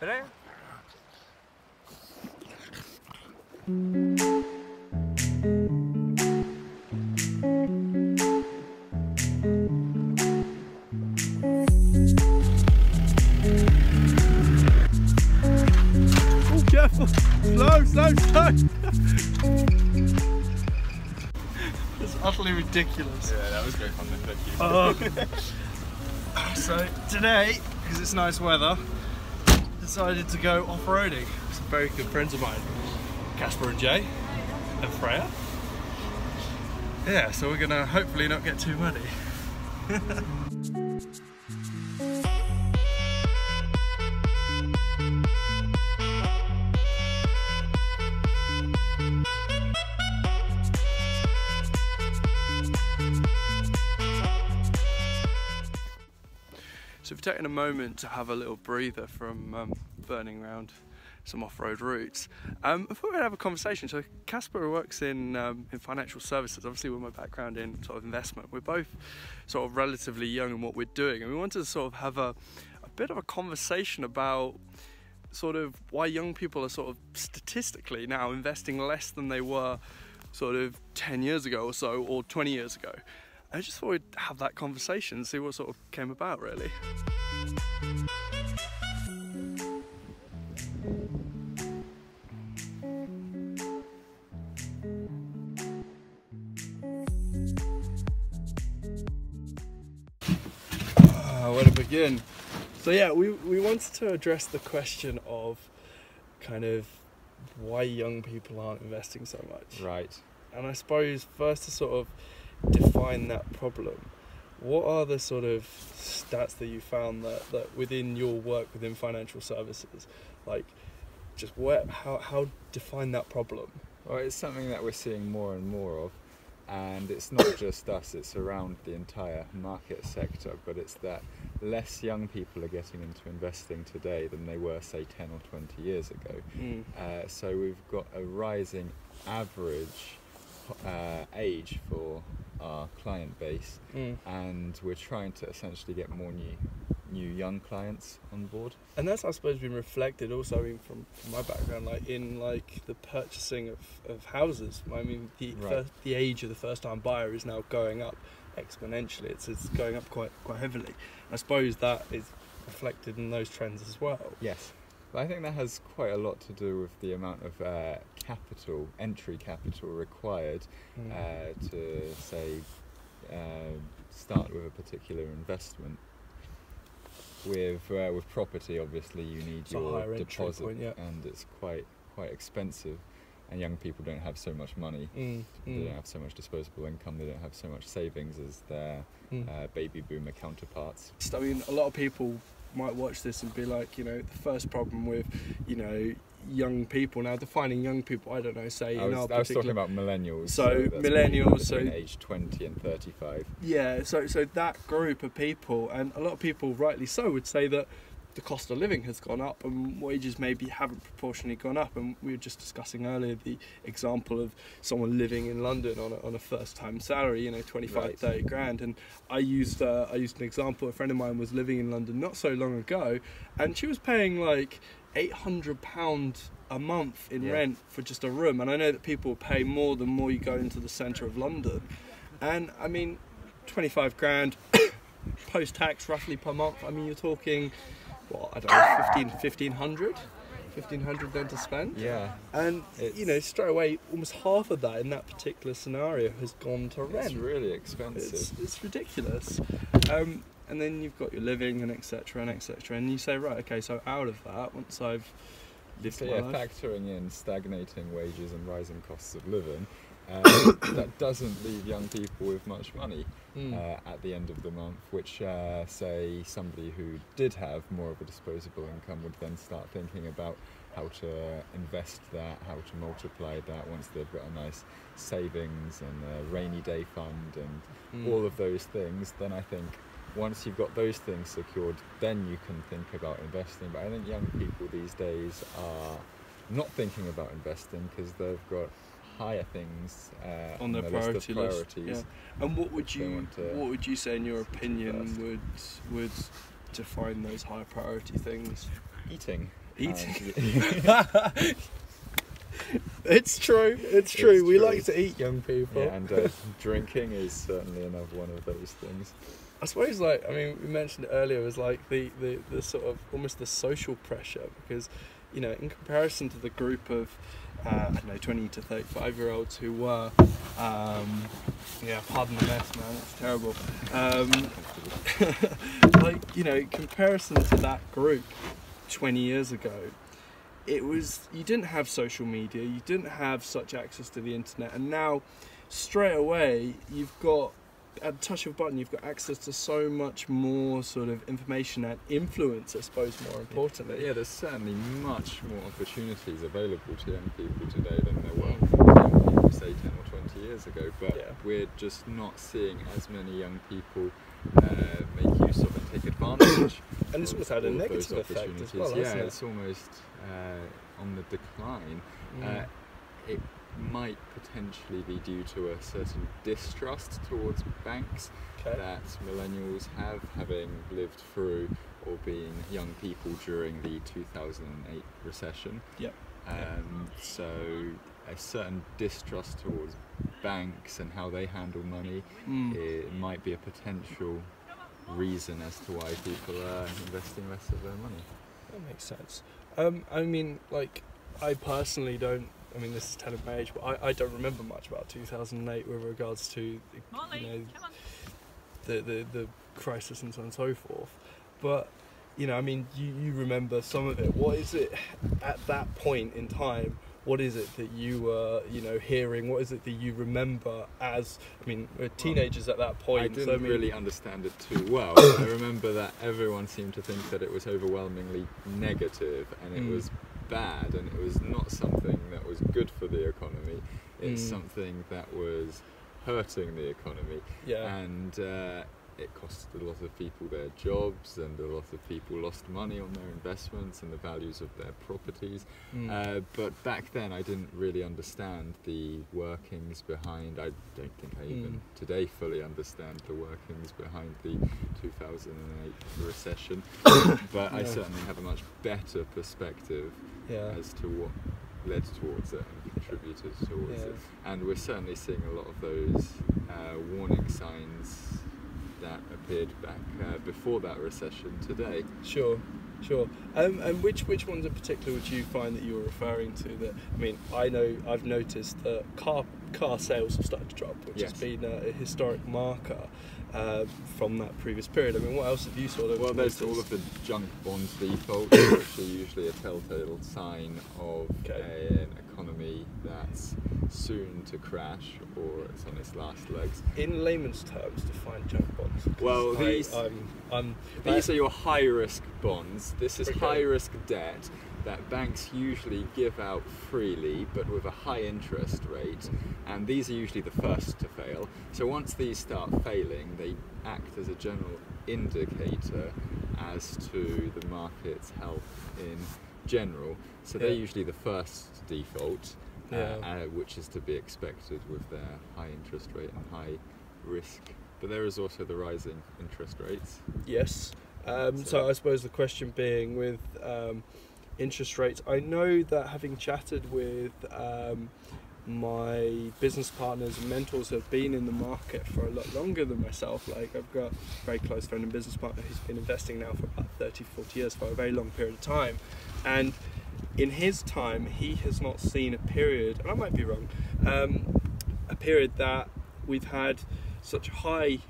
Ready? Oh, careful! Slow, slow, slow! It's utterly ridiculous. Yeah, that was great fun, thank you. So today, because it's nice weather, decided to go off-roading with some very good friends of mine, Casper and Jay, and Freya. Yeah, so we're gonna hopefully not get too muddy. So we've taken a moment to have a little breather from burning around some off-road routes. I thought we'd have a conversation. So Casper works in financial services, obviously with my background in sort of investment. We're both sort of relatively young in what we're doing, and we wanted to sort of have a bit of a conversation about sort of why young people are sort of statistically now investing less than they were sort of 10 years ago or so, or 20 years ago. I just thought we'd have that conversation, see what sort of came about, really. Where to begin? So yeah, we wanted to address the question of kind of why young people aren't investing so much. Right. And I suppose first to sort of define that problem, what are the sort of stats that you found that within your work within financial services, like just how define that problem? Well, it's something that we're seeing more and more of, and it's not just us, it's around the entire market sector, but it's that less young people are getting into investing today than they were, say, 10 or 20 years ago. So we've got a rising average age for our client base, and we're trying to essentially get more new young clients on board. And that's, I suppose, been reflected also, I mean, from my background, like in like the purchasing of houses. I mean, the age of the first-time buyer is now going up exponentially. It's going up quite heavily. I suppose that is reflected in those trends as well. Yes, but I think that has quite a lot to do with the amount of entry capital required to, say, start with a particular investment. With property, obviously, you need your deposit, and it's quite expensive. And young people don't have so much money. They don't have so much disposable income. They don't have so much savings as their baby boomer counterparts. I mean, a lot of people might watch this and be like, you know, the first problem with, you know, young people. Now, defining young people, I don't know, say I was talking about millennials. So millennials, between age 20 and 35. Yeah, so that group of people, and a lot of people, rightly so, would say that the cost of living has gone up and wages maybe haven't proportionally gone up. And we were just discussing earlier the example of someone living in London on a first-time salary, you know, 25, 30 grand. And I used an example. A friend of mine was living in London not so long ago, and she was paying like £800 a month in rent for just a room. And I know that people pay more the more you go into the centre of London. And I mean, 25 grand post-tax roughly per month. I mean, you're talking, what, I don't know, 1500 then to spend. Yeah. And you know, straight away, almost half of that in that particular scenario has gone to rent. It's really expensive. It's ridiculous. And then you've got your living and etc. and etc. And you say, right, okay, so out of that, once I've lived my life, factoring in stagnating wages and rising costs of living, that doesn't leave young people with much money at the end of the month, which say somebody who did have more of a disposable income would then start thinking about how to invest that, how to multiply that once they've got a nice savings and a rainy day fund and all of those things. Then I think once you've got those things secured, then you can think about investing. But I think young people these days are not thinking about investing because they've got higher things on their priorities. Yeah. And what would you say, in your opinion, would define those high priority things? Eating. Eating. And, It's true. It's true. We like to eat, young people. yeah, and drinking is certainly another one of those things. I suppose, like, I mean, we mentioned it earlier, was like the sort of almost the social pressure, because, you know, in comparison to the group of, I don't know, 20 to 35-year-olds who were, yeah, pardon the mess, man, it's terrible. Like, you know, in comparison to that group 20 years ago, it was, you didn't have social media, you didn't have such access to the internet, and now straight away you've got, at the touch of a button, you've got access to so much more sort of information and influence, I suppose, more importantly. Yeah, there's certainly much more opportunities available to young people today than there were young people, say, 10 or 20 years ago, but Yeah. we're just not seeing as many young people make use of and take advantage. And it's almost had a all of negative those effect as opportunities. well, Yeah, hasn't it? it's almost on the decline. Mm. It might potentially be due to a certain distrust towards banks Okay. that millennials have, having lived through or being young people during the 2008 recession. Yep. So a certain distrust towards banks and how they handle money, it might be a potential reason as to why people are investing less of their money. That makes sense. I mean, like, I personally don't, I mean, this is telling my age, but I don't remember much about 2008 with regards to, you know, the crisis and so on and so forth. But, you know, I mean, you remember some of it. What is it at that point in time? What is it that you were, you know, hearing? What is it that you remember as, I mean, we're teenagers at that point. I didn't so, I mean, really understand it too well. I remember that everyone seemed to think that it was overwhelmingly negative and it was bad, and it was not something that was good for the economy. It's something that was hurting the economy. Yeah. And it cost a lot of people their jobs, and a lot of people lost money on their investments and the values of their properties. But back then I didn't really understand the workings behind, I don't think I even today fully understand the workings behind the 2008 recession. But I certainly have a much better perspective as to what led towards it and contributed towards it. And we're certainly seeing a lot of those warning signs that appeared back before that recession today. Sure. And which ones in particular would you find that you were referring to? That, I mean, I know I've noticed that car sales have started to drop, which has been a historic marker from that previous period. I mean, what else have you sort of? Well, there's noticed? all of the junk bonds defaults, which are usually a telltale sign of an economy that's soon to crash or it's on its last legs. In layman's terms, define junk bonds. Well, these are your high-risk bonds. This is high-risk debt that banks usually give out freely but with a high interest rate, and these are usually the first to fail. So once these start failing, they act as a general indicator as to the market's health in general. So they're usually the first default, which is to be expected with their high interest rate and high risk. But there is also the rising interest rates. Yes. So I suppose the question being with interest rates, I know that having chatted with my business partners and mentors who have been in the market for a lot longer than myself, like I've got a very close friend and business partner who's been investing now for about 30, 40 years, for a very long period of time. And in his time, he has not seen a period, and I might be wrong, a period that we've had such high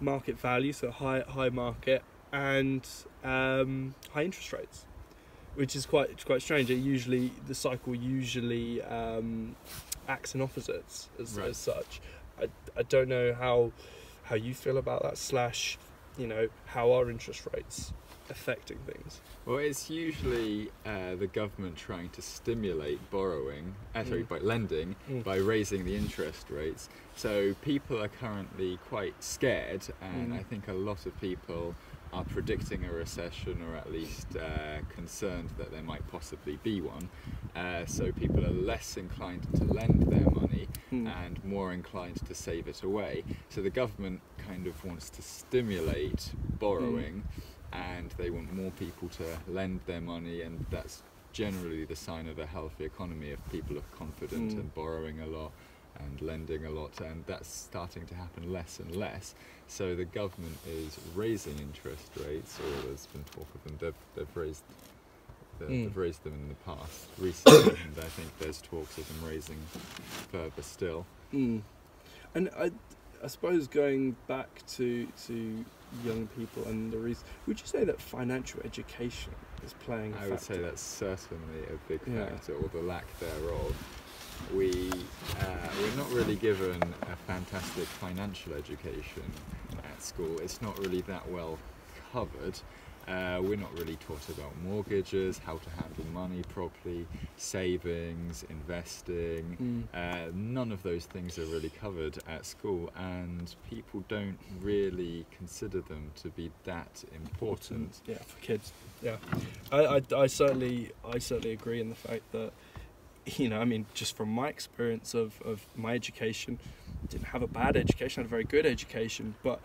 market value, so high market, and high interest rates, which is quite strange. The cycle usually acts in opposites as such. I don't know how you feel about that, / you know, how are interest rates affecting things? Well, it's usually the government trying to stimulate borrowing, by lending, by raising the interest rates. So people are currently quite scared, and I think a lot of people are predicting a recession, or at least concerned that there might possibly be one. So people are less inclined to lend their money and more inclined to save it away. So the government kind of wants to stimulate borrowing and they want more people to lend their money, and that's generally the sign of a healthy economy if people are confident and borrowing a lot and lending a lot, and that's starting to happen less and less. So the government is raising interest rates, or there's been talk of them. They've raised them in the past recently, and I think there's talks of them raising further still. And I suppose going back to young people and the reason, would you say that financial education is playing a factor? I would say that's certainly a big factor, or the lack thereof. We're not really given a fantastic financial education at school. It's not really that well covered. We're not really taught about mortgages, how to handle money properly, savings, investing. None of those things are really covered at school, and people don't really consider them to be that important. Yeah, for kids. Yeah, I certainly agree in the fact that, you know, I mean, just from my experience of my education, didn't have a bad education, I had a very good education, but,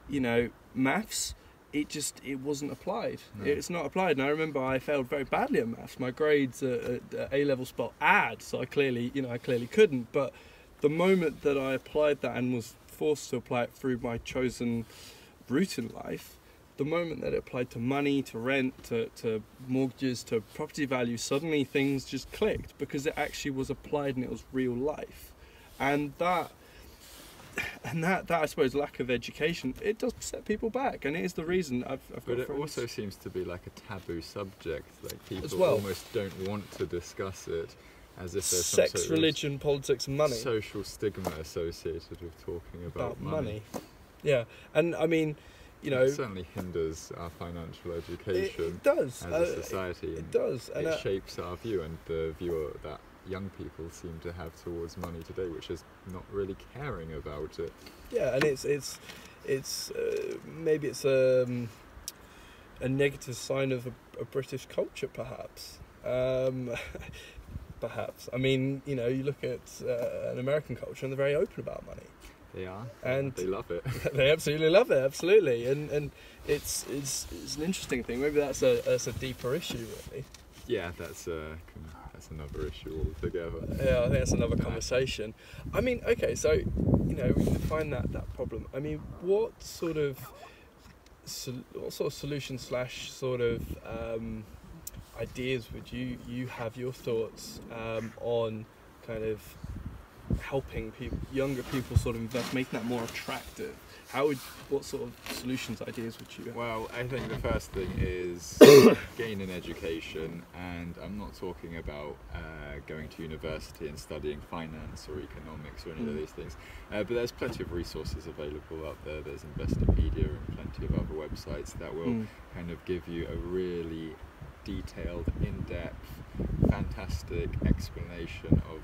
you know, maths, it wasn't applied. No. It's not applied. And I remember I failed very badly at maths. My grades at A-level spelled add, so I clearly couldn't. But the moment that I applied that and was forced to apply it through my chosen route in life, the moment that it applied to money, to rent, to mortgages, to property value, suddenly things just clicked because it actually was applied and it was real life. And that I suppose, lack of education, it does set people back, and it is the reason I've got But it friends. also seems to be like a taboo subject. Like people well. almost don't want to discuss it, as if there's sex, some sort religion, politics, and money. social stigma associated with talking about money. Yeah, and I mean, you know, it certainly hinders our financial education. It does as a society. It does, and it shapes our view and the view that young people seem to have towards money today, which is not really caring about it. Yeah, and it's maybe it's a negative sign of a British culture, perhaps. Perhaps. I mean, you know, you look at an American culture, and they're very open about money. They are, and they love it. They absolutely love it, absolutely, and it's an interesting thing. Maybe that's a deeper issue, really. Yeah, that's another issue altogether. Yeah, I think that's another conversation. I mean, okay, so, you know, we define that problem. I mean, what sort of solution / sort of ideas would you have, your thoughts on kind of helping younger people sort of invest, making that more attractive? What sort of solutions, ideas would you have? Well, I think the first thing is gain an education, and I'm not talking about going to university and studying finance or economics or any of these things, but there's plenty of resources available out there. There's Investopedia and plenty of other websites that will kind of give you a really detailed, in-depth, fantastic explanation of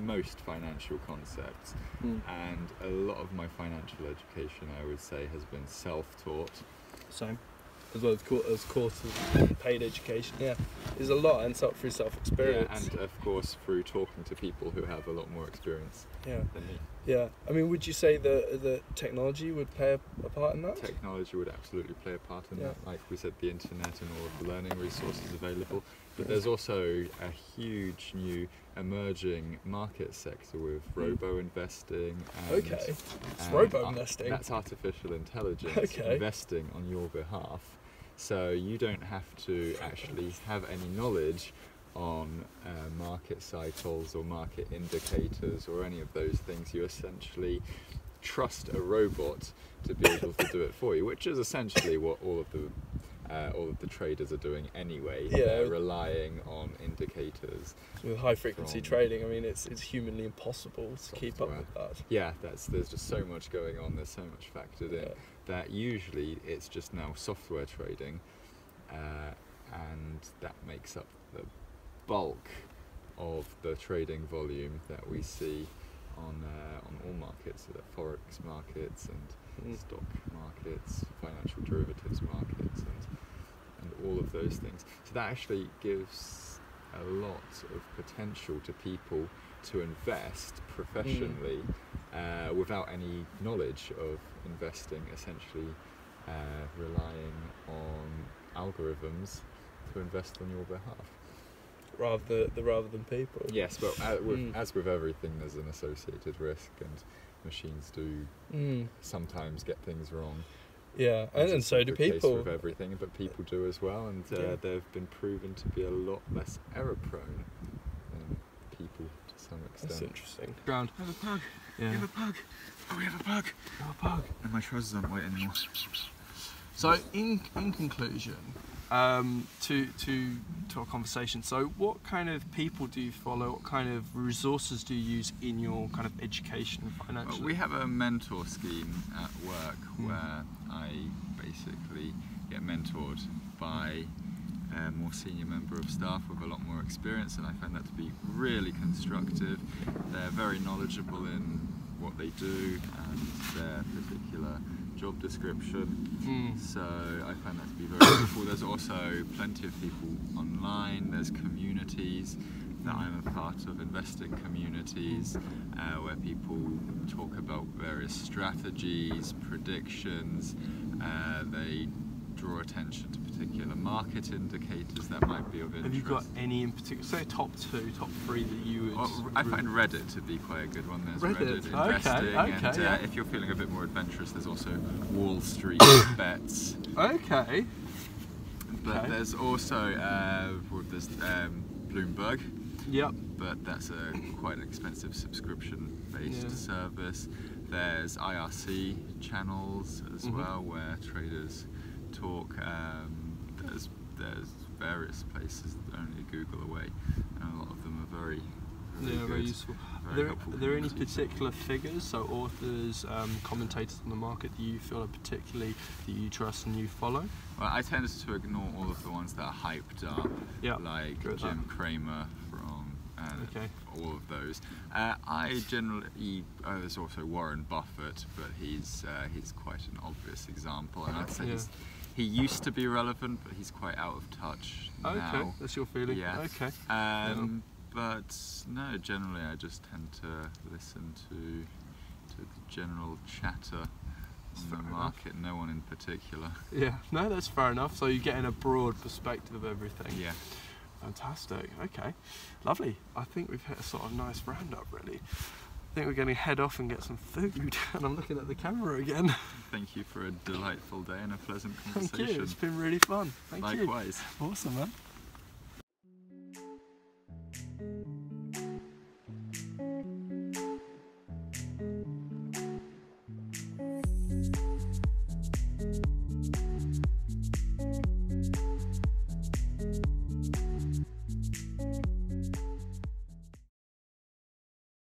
most financial concepts, and a lot of my financial education, I would say, has been self-taught. Same, as well as courses, paid education. Yeah, there's a lot, and through self-experience. Yeah, and of course through talking to people who have a lot more experience than me. Yeah, I mean, would you say that technology would play a part in that? Technology would absolutely play a part in that. Like we said, the internet and all of the learning resources available. But there's also a huge new emerging market sector with robo-investing. And, it's robo-investing. That's artificial intelligence investing on your behalf. So you don't have to actually have any knowledge on market cycles or market indicators or any of those things. You essentially trust a robot to be able to do it for you, which is essentially what all of the traders are doing anyway. Yeah, they're relying on indicators. With high frequency trading, I mean, it's humanly impossible to keep up with that. Yeah, there's just so much going on. There's so much factored in that usually it's just now software trading, and that makes up the bulk of the trading volume that we see on all markets, so that forex markets and stock markets, financial derivatives markets, and all of those things. So that actually gives a lot of potential to people to invest professionally without any knowledge of investing, essentially relying on algorithms to invest on your behalf. Rather than people. Yes, but as with everything, there's an associated risk, and machines do sometimes get things wrong. Yeah, and so do people. With everything, but people do as well, and they've been proven to be a lot less error prone than people to some extent. That's interesting. Ground. We have a pug. Yeah. We have a pug. Oh, we have a pug. We have a pug. And my trousers aren't white anymore. So, in conclusion, to our conversation. So, what kind of people do you follow? What kind of resources do you use in your kind of education financially? Well, we have a mentor scheme at work where I basically get mentored by a more senior member of staff with a lot more experience, and I find that to be really constructive. They're very knowledgeable in what they do and their particular job description, so I find that to be very helpful. There's also plenty of people online, there's communities that I'm a part of, investing communities, where people talk about various strategies, predictions, they draw attention to particular market indicators that might be of interest. Have you got any in particular, say top 2, top 3 that you would... Well, I find Reddit to be quite a good one. There's Reddit investing, and if you're feeling a bit more adventurous, there's also Wall Street bets. Okay. But there's also there's Bloomberg. Yep. But that's quite an expensive subscription-based service. There's IRC channels as well, where traders talk. There's various places only Google away, and a lot of them are very very useful. Are there any particular figures, so authors, commentators on the market that you feel are particularly that you trust and you follow? Well, I tend to ignore all of the ones that are hyped up, like Jim Cramer all of those. I generally, there's also Warren Buffett, but he's quite an obvious example, and I'd say he used to be relevant, but he's quite out of touch now. Okay, that's your feeling. Yeah. Okay. But no, generally I just tend to listen to the general chatter on the market, no one in particular. Yeah, no, that's fair enough. So you're getting a broad perspective of everything. Yeah. Fantastic. Okay, lovely. I think we've hit a sort of nice roundup, really. I think we're going to head off and get some food, and I'm looking at the camera again. Thank you for a delightful day and a pleasant conversation. Thank you. It's been really fun. Thank you. Likewise. Awesome, man.